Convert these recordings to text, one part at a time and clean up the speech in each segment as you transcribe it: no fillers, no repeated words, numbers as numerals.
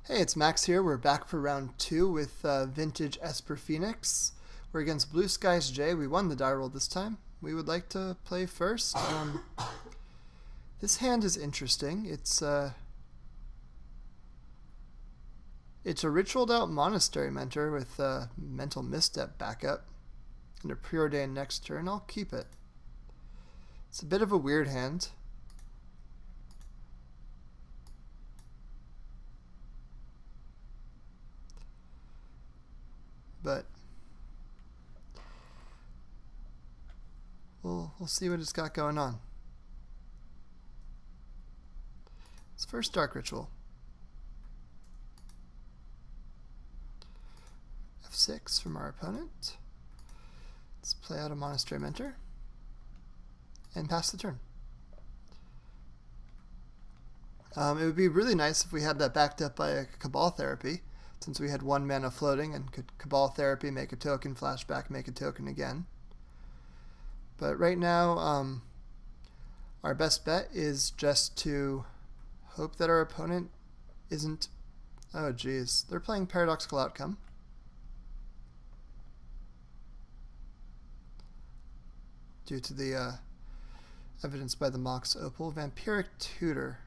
Hey, it's Max here. We're back for round 2 with Vintage Esper Phoenix. We're against Blue Skies J. We won the die roll this time. We would like to play first. This hand is interesting. It's a ritualed out Monastery Mentor with Mental Misstep backup and a Preordain next turn. I'll keep it. It's a bit of a weird hand. But we'll see what it's got going on. It's first Dark Ritual. F6 from our opponent. Let's play out a Monastery Mentor and pass the turn. It would be really nice if we had that backed up by a Cabal Therapy, since we had 1 mana floating and could Cabal Therapy, make a token, flashback, make a token again. But right now, our best bet is just to hope that our opponent isn't... Oh geez, they're playing Paradoxical Outcome. Due to the evidence by the Mox Opal. Vampiric Tutor.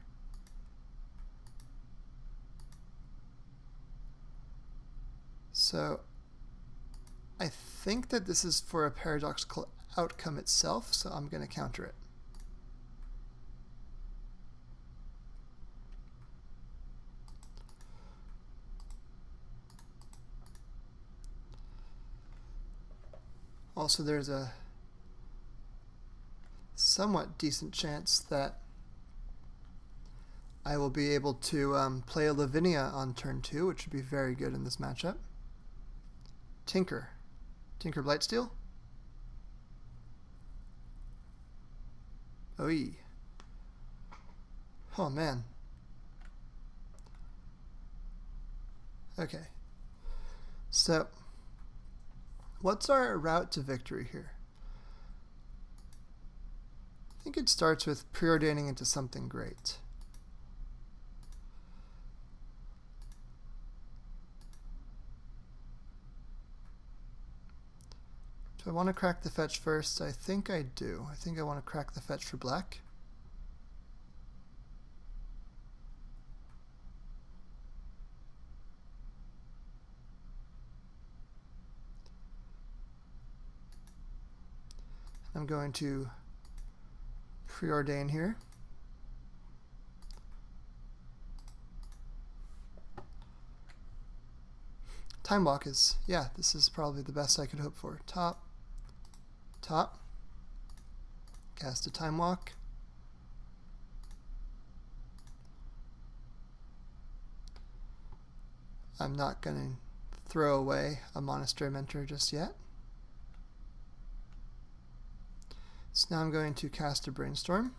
So I think that this is for a Paradoxical Outcome itself, so I'm going to counter it. Also, there's a somewhat decent chance that I will be able to play a Lavinia on turn 2, which would be very good in this matchup. Tinker Blightsteel. Oy. Oh man. Okay. So, what's our route to victory here? I think it starts with preordaining into something great. Do I want to crack the fetch first? I think I do. I think I want to crack the fetch for black. I'm going to preordain here. Time Walk is, yeah, this is probably the best I could hope for. Top, cast a Time Walk. I'm not going to throw away a Monastery Mentor just yet. So now I'm going to cast a Brainstorm.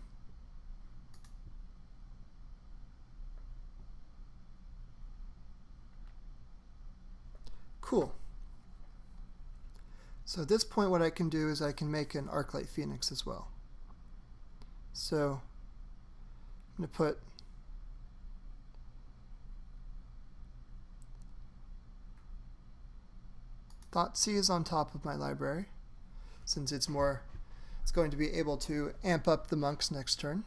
Cool. So at this point what I can do is I can make an Arclight Phoenix as well. So I'm going to put Thoughtseize on top of my library, since it's going to be able to amp up the monks next turn.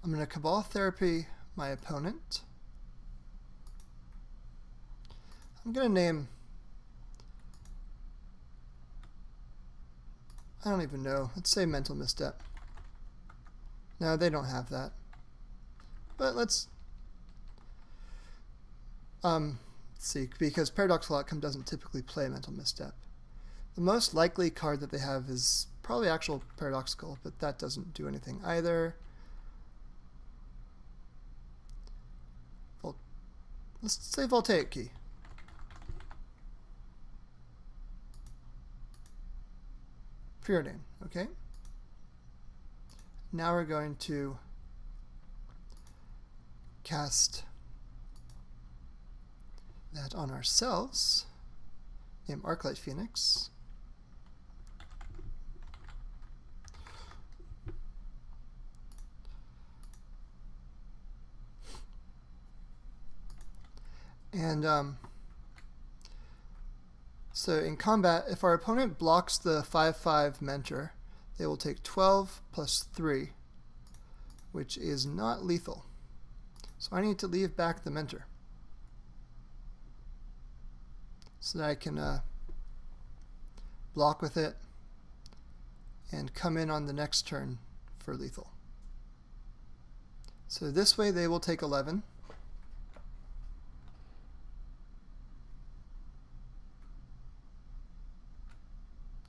I'm going to Cabal Therapy my opponent. I'm going to name... I don't even know. Let's say Mental Misstep. No, they don't have that. But let's see, because Paradoxical Outcome doesn't typically play Mental Misstep. The most likely card that they have is probably actual Paradoxical, but that doesn't do anything either. Let's say Voltaic Key. Preordain, okay? Now we're going to cast that on ourselves. Name Arclight Phoenix. And so in combat, if our opponent blocks the 5/5 Mentor, they will take 12 plus 3, which is not lethal. So I need to leave back the Mentor so that I can block with it and come in on the next turn for lethal. So this way they will take 11.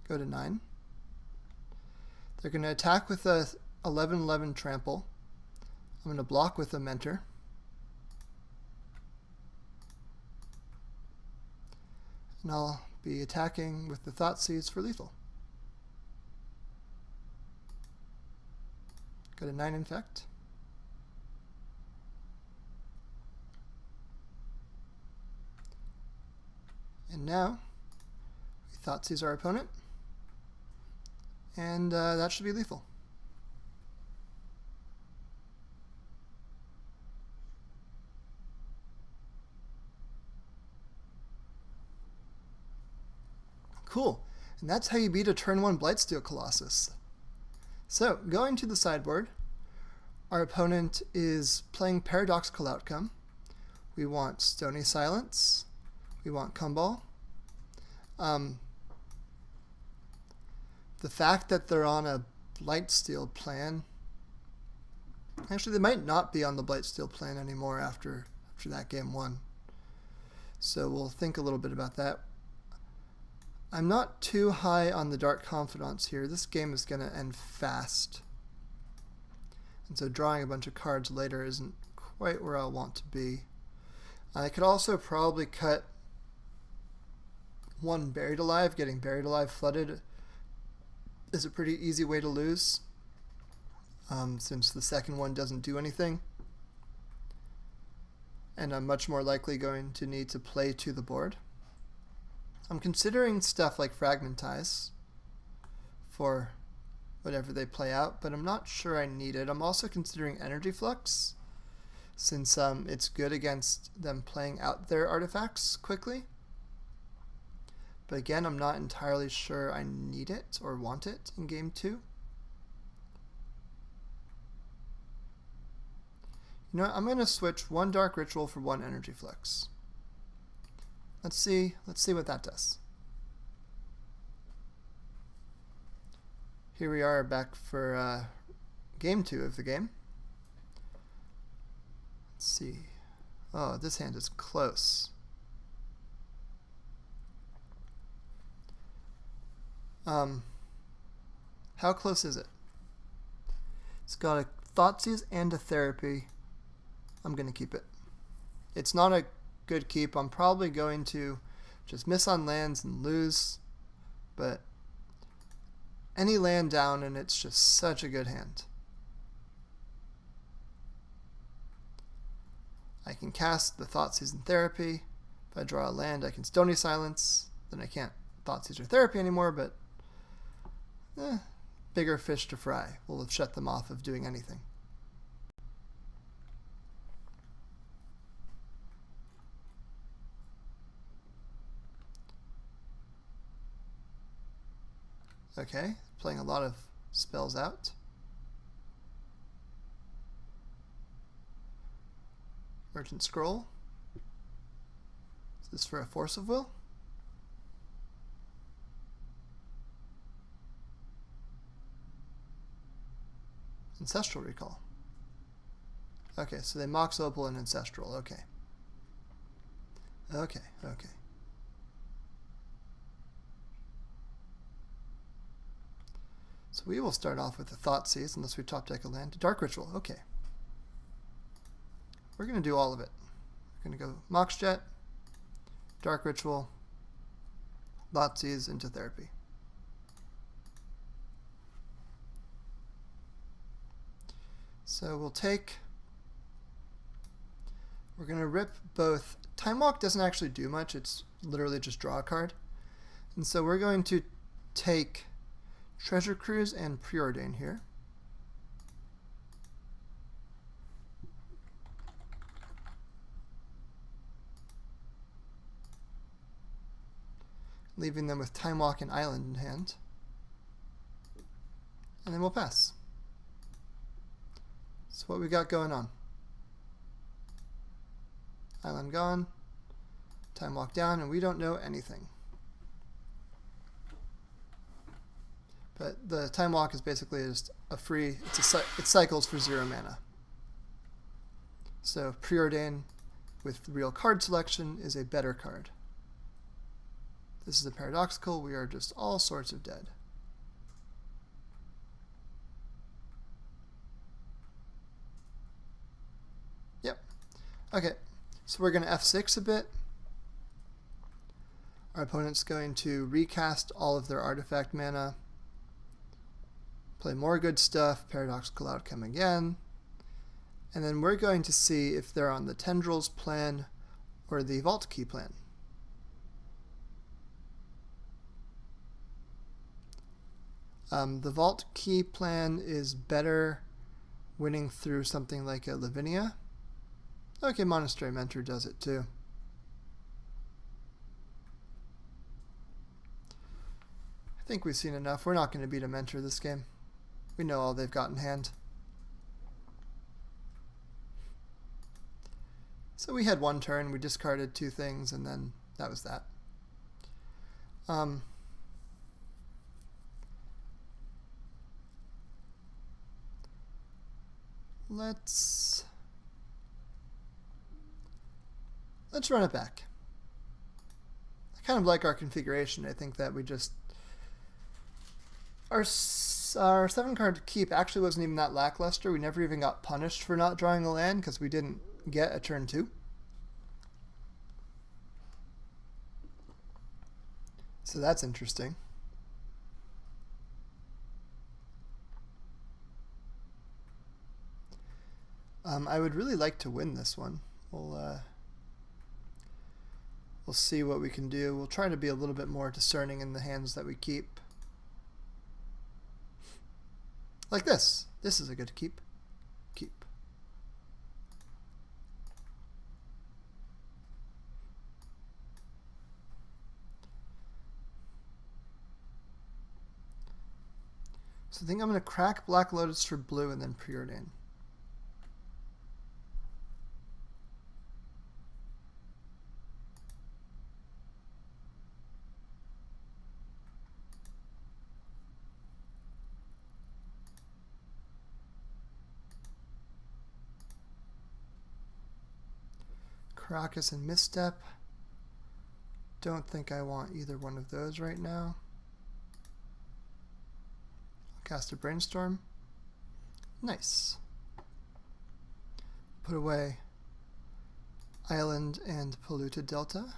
Go to 9. They're going to attack with a 11/11 trample. I'm going to block with a Mentor. And I'll be attacking with the Thoughtseize for lethal. Go to 9 Infect. And now we Thoughtseize our opponent. And that should be lethal. Cool. And that's how you beat a turn 1 Blightsteel Colossus. So, going to the sideboard, our opponent is playing Paradoxical Outcome. We want Stony Silence. We want Cabal. The fact that they're on a Blightsteel plan, actually they might not be on the Blightsteel plan anymore after that game 1. So we'll think a little bit about that. I'm not too high on the Dark Confidants here. This game is going to end fast. And so drawing a bunch of cards later isn't quite where I want to be. I could also probably cut one Buried Alive. Getting Buried Alive flooded is a pretty easy way to lose, since the second one doesn't do anything. And I'm much more likely going to need to play to the board. I'm considering stuff like Fragmentize for whatever they play out, but I'm not sure I need it. I'm also considering Energy Flux, since it's good against them playing out their artifacts quickly. But again, I'm not entirely sure I need it or want it in game 2. You know what? I'm going to switch one Dark Ritual for one Energy Flux. Let's see what that does. Here we are back for game 2 of the game. Let's see. Oh, this hand is close. How close is it? It's got a Thoughtseize and a Therapy. I'm going to keep it. It's not a good keep. I'm probably going to just miss on lands and lose, but any land down and it's just such a good hand. I can cast the Thoughtseize and Therapy. If I draw a land, I can Stony Silence. Then I can't Thoughtseize or Therapy anymore, but bigger fish to fry. We'll have shut them off of doing anything. Okay, playing a lot of spells out. Merchant Scroll. Is this for a Force of Will? Ancestral Recall. Okay, so they Mox Opal and Ancestral. Okay. Okay. So we will start off with the Thoughtseize, unless we top deck a land. Dark Ritual. Okay. We're going to do all of it. We're going to go Mox Jet, Dark Ritual, Thoughtseize into Therapy. So we'll take, we're going to rip both. Time Walk doesn't actually do much, it's literally just draw a card. And so we're going to take Treasure Cruise and Preordain here. leaving them with Time Walk and Island in hand. And then we'll pass. So what we got going on? Island gone, Time Walk down, and we don't know anything. But the Time Walk is basically just a free, it cycles for 0 mana. So Preordain with real card selection is a better card. This is a Paradoxical, we are just all sorts of dead. Yep. Okay, so we're going to F6 a bit. Our opponent's going to recast all of their artifact mana, play more good stuff, Paradoxical Outcome again, and then we're going to see if they're on the Tendrils plan or the Vault Key plan. The Vault Key plan is better winning through something like a Lavinia. Okay, Monastery Mentor does it too. I think we've seen enough. We're not going to beat a Mentor this game. We know all they've got in hand. So we had one turn, we discarded 2 things, and then that was that. Let's run it back. I kind of like our configuration. I think that we just... Our 7-card keep actually wasn't even that lackluster. We never even got punished for not drawing a land because we didn't get a turn 2. So that's interesting. I would really like to win this one. We'll see what we can do. We'll try to be a little bit more discerning in the hands that we keep. Like this. This is a good keep. Keep. So I think I'm going to crack Black Lotus for blue and then Preordain. Karakas and Misstep. Don't think I want either one of those right now. I'll cast a Brainstorm. Nice. Put away Island and Polluted Delta.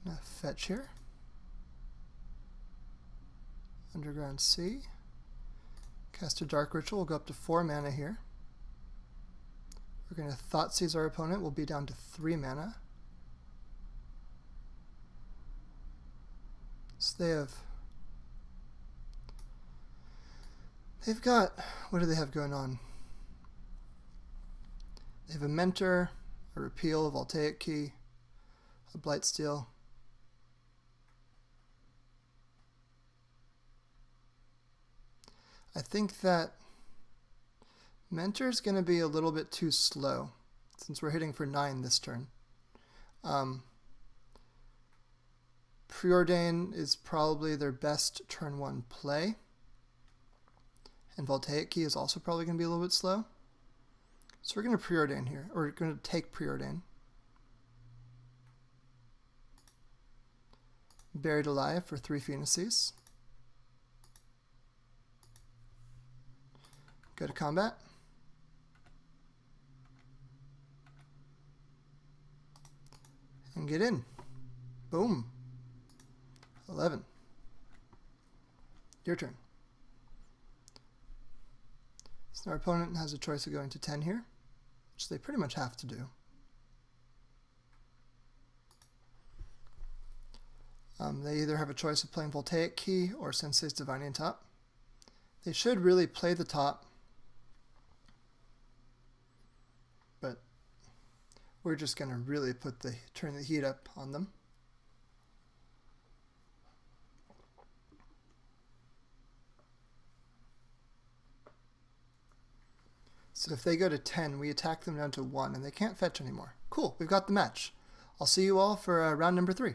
Gonna fetch here. Underground Sea. Cast a Dark Ritual, we'll go up to 4 mana here. We're going to Thoughtseize our opponent, we'll be down to 3 mana. So they've got, what do they have going on? They have a Mentor, a Repeal, a Volcanic Key, a Blightsteel. I think that Mentor's going to be a little bit too slow since we're hitting for 9 this turn. Preordain is probably their best turn 1 play. And Volcanic Key is also probably going to be a little bit slow. So we're going to Preordain here, or we're going to take Preordain. Buried Alive for 3 Phoenixes. Go to combat. And get in. Boom. 11. Your turn. So our opponent has a choice of going to 10 here, which they pretty much have to do. They either have a choice of playing Volcanic Key or Sensei's Divining Top. They should really play the top, but we're just going to really turn the heat up on them. So if they go to 10, we attack them down to 1, and they can't fetch anymore. Cool, we've got the match. I'll see you all for round number 3.